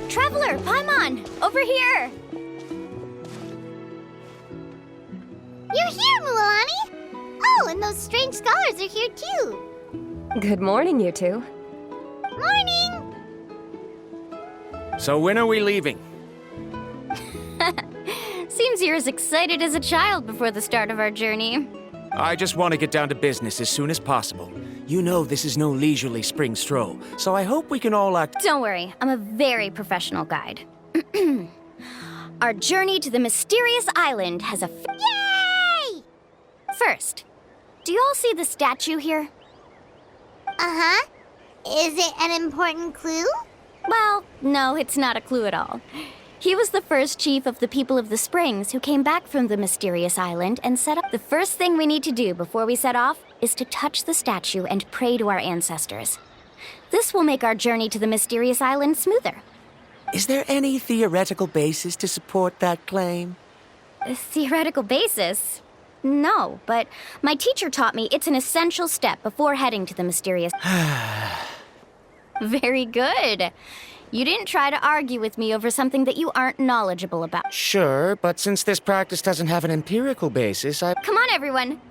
Traveler, Paimon! Over here! You're here, Mualani! Oh, and those strange scholars are here too. Good morning, you two. Morning! So when are we leaving? Seems you're as excited as a child before the start of our journey. I just want to get down to business as soon as possible. You know this is no leisurely spring stroll, so I hope we can all act— Don't worry, I'm a very professional guide. Our journey to the mysterious island has a— Yay! First, do you all see the statue here? Uh-huh. Is it an important clue? Well, no, it's not a clue at all. He was the first chief of the people of the Springs who came back from the mysterious island and set up— The first thing we need to do before we set off is to touch the statue and pray to our ancestors. This will make our journey to the mysterious island smoother. Is there any theoretical basis to support that claim? A theoretical basis? No, but my teacher taught me it's an essential step before heading to the mysterious— Very good. You didn't try to argue with me over something that you aren't knowledgeable about. Sure, but since this practice doesn't have an empirical basis, Come on, everyone.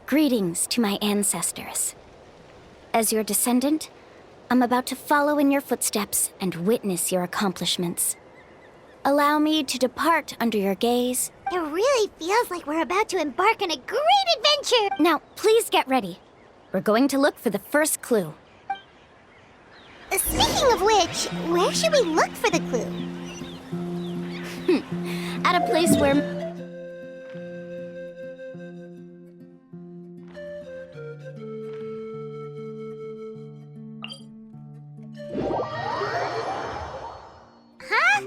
Greetings to my ancestors. As your descendant, I'm about to follow in your footsteps and witness your accomplishments. Allow me to depart under your gaze. It really feels like we're about to embark on a great adventure! Now, please get ready. We're going to look for the first clue. Speaking of which, where should we look for the clue? At a place where— Huh?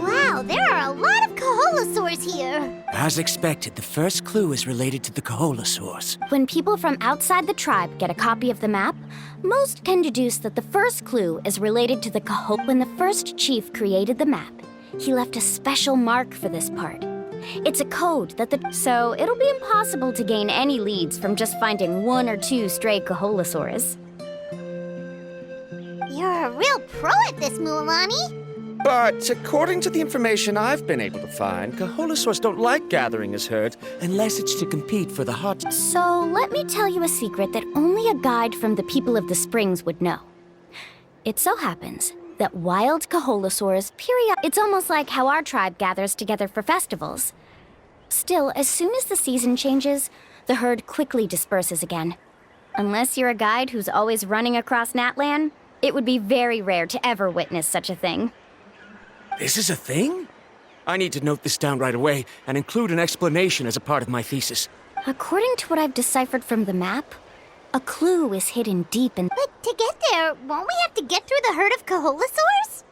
Wow, there are a lot of Koholasaurs here! as expected, the first clue is related to the Koholasaurs. When people from outside the tribe get a copy of the map, most can deduce that the first clue is related to the When the first chief created the map, he left a special mark for this part. It's a code that So it'll be impossible to gain any leads from just finding one or two stray Koholasaurs. You're a real pro at this, Mualani! But according to the information I've been able to find, Koholasaurs don't like gathering as herds unless it's to compete for the hot— So let me tell you a secret that only a guide from the people of the Springs would know. It so happens that wild Koholasaurs It's almost like how our tribe gathers together for festivals. Still, as soon as the season changes, the herd quickly disperses again. Unless you're a guide who's always running across Natlan, it would be very rare to ever witness such a thing. This is a thing? I need to note this down right away and include an explanation as a part of my thesis. According to what I've deciphered from the map, a clue is hidden deep in— But to get there, won't we have to get through the herd of Koholasaurs?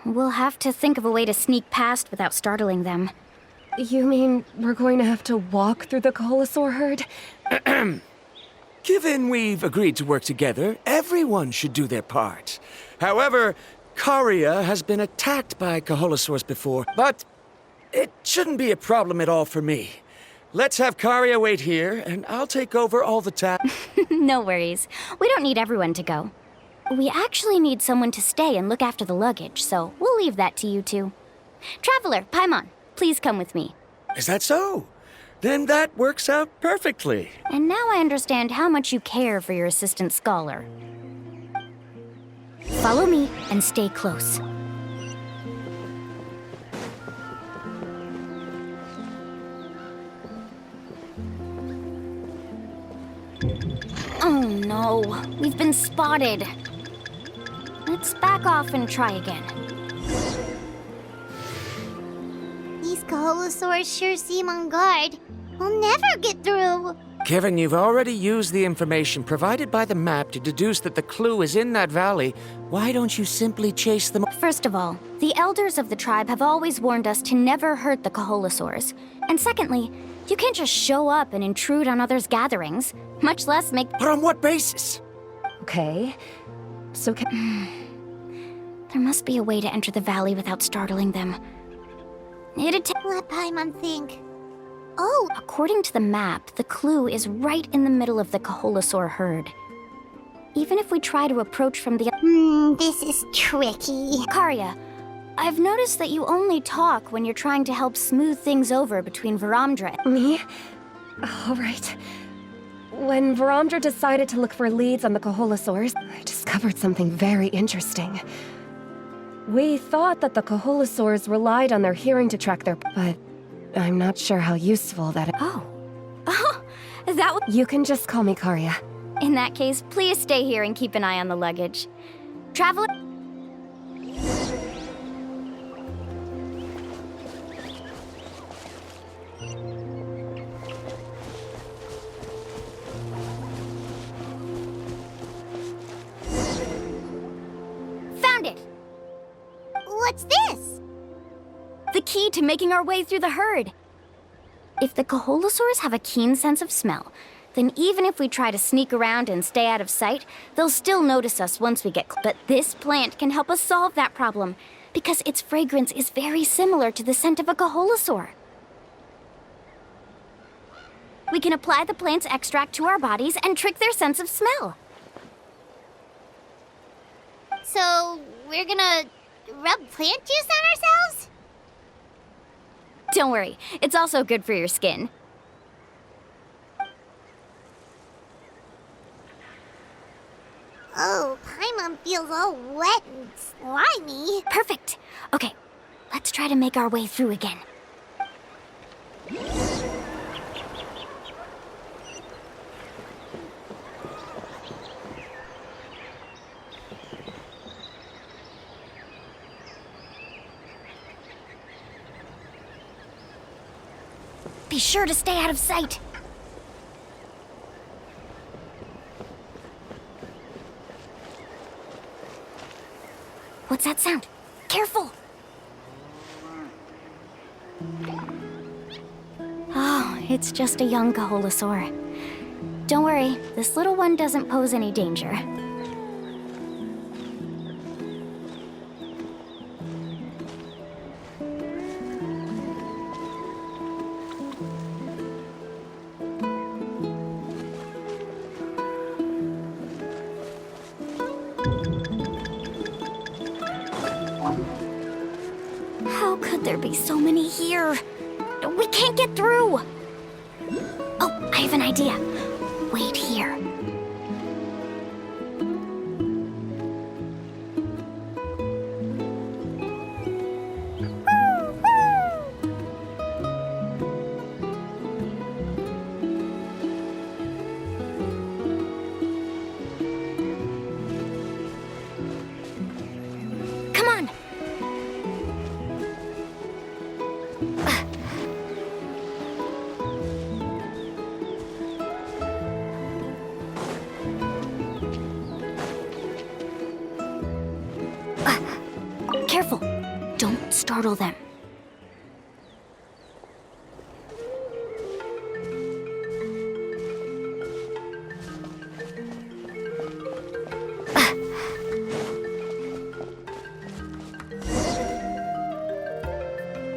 We'll have to think of a way to sneak past without startling them. You mean we're going to have to walk through the Koholasaur herd? Given we've agreed to work together, everyone should do their part. However, Karia has been attacked by Koholasaurs before, but it shouldn't be a problem at all for me. Let's have Karia wait here, and I'll take over all the No worries. We don't need everyone to go. We actually need someone to stay and look after the luggage, so we'll leave that to you two. Traveler, Paimon, please come with me. Is that so? Then that works out perfectly. And now I understand how much you care for your assistant scholar. Follow me and stay close. Oh no, we've been spotted. Let's back off and try again. These Koholasaurs sure seem on guard. We'll never get through. Given you've already used the information provided by the map to deduce that the clue is in that valley, why don't you simply chase them? First of all, the elders of the tribe have always warned us to never hurt the Koholasaurs. And secondly, you can't just show up and intrude on others' gatherings, much less make... But on what basis? Okay. So There must be a way to enter the valley without startling them. It'd take... Let Paimon think. Oh, According to the map, the clue is right in the middle of the Koholasaur herd. Even if we try to approach from the... this is tricky. Karya, I've noticed that you only talk when you're trying to help smooth things over between Varamdra. me? All right. When Varamdra decided to look for leads on the Koholasaurs, I discovered something very interesting. We thought that the Koholasaurs relied on their hearing to track their... But I'm not sure how useful that is. Oh. Oh, that would... You can just call me Karya. In that case, please stay here and keep an eye on the luggage. Traveler... Found it! What's this? The key to making our way through the herd. If the Koholasaurs have a keen sense of smell, then even if we try to sneak around and stay out of sight, they'll still notice us once we get But this plant can help us solve that problem, because its fragrance is very similar to the scent of a Koholasaur. We can apply the plant's extract to our bodies and trick their sense of smell. So, we're gonna rub plant juice on ourselves? Don't worry, it's also good for your skin. Oh, Paimon feels all wet and slimy. Perfect. Okay, let's try to make our way through again. Be sure to stay out of sight. What's that sound? Careful! Oh, it's just a young Koholasaur. Don't worry, this little one doesn't pose any danger. How could there be so many here? We can't get through! Oh, I have an idea. Wait here. Come on! Careful! Don't startle them.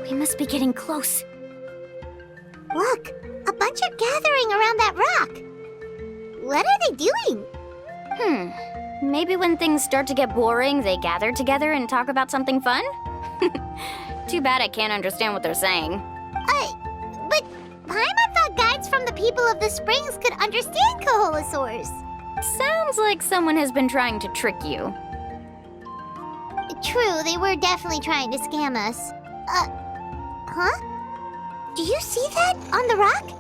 We must be getting close. Look, a bunch are gathering around that rock. What are they doing? Maybe when things start to get boring, they gather together and talk about something fun? Too bad I can't understand what they're saying. But Paimon thought guides from the people of the springs could understand Koholasaurs. Sounds like someone has been trying to trick you. True, they were definitely trying to scam us. Huh? Do you see that on the rock?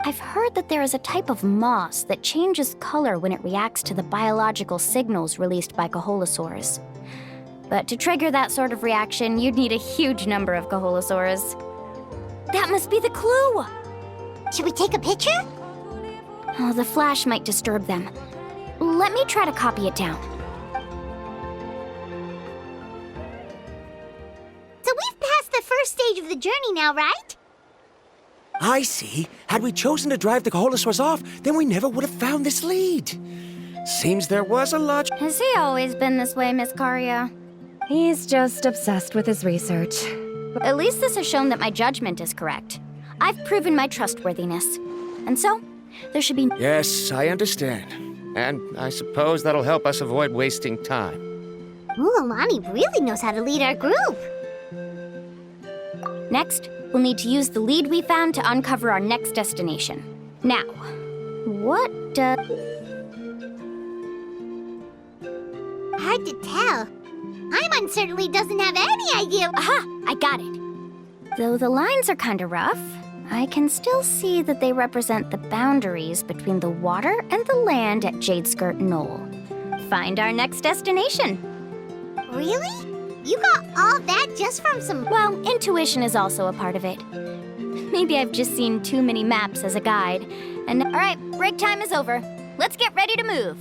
I've heard that there is a type of moss that changes color when it reacts to the biological signals released by Koholasaurs. But to trigger that sort of reaction, you'd need a huge number of Koholasaurs. That must be the clue! Should we take a picture? Oh, the flash might disturb them. Let me try to copy it down. So we've passed the first stage of the journey now, right? I see. Had we chosen to drive the Koholasaurs off, then we never would have found this lead. Seems there was a logic. Has he always been this way, Miss Karia? He's just obsessed with his research. At least this has shown that my judgment is correct. I've proven my trustworthiness. And so, there should be... Yes, I understand. And I suppose that'll help us avoid wasting time. Ooh, Alani really knows how to lead our group. Next, we'll need to use the lead we found to uncover our next destination. Now, what does... Hard to tell. Paimon certainly doesn't have any idea. Aha! I got it. Though the lines are kind of rough, I can still see that they represent the boundaries between the water and the land at Jadeskirt Knoll. Find our next destination. Really? You got all that just from some... Well, intuition is also a part of it. Maybe I've just seen too many maps as a guide. And all right, break time is over. Let's get ready to move.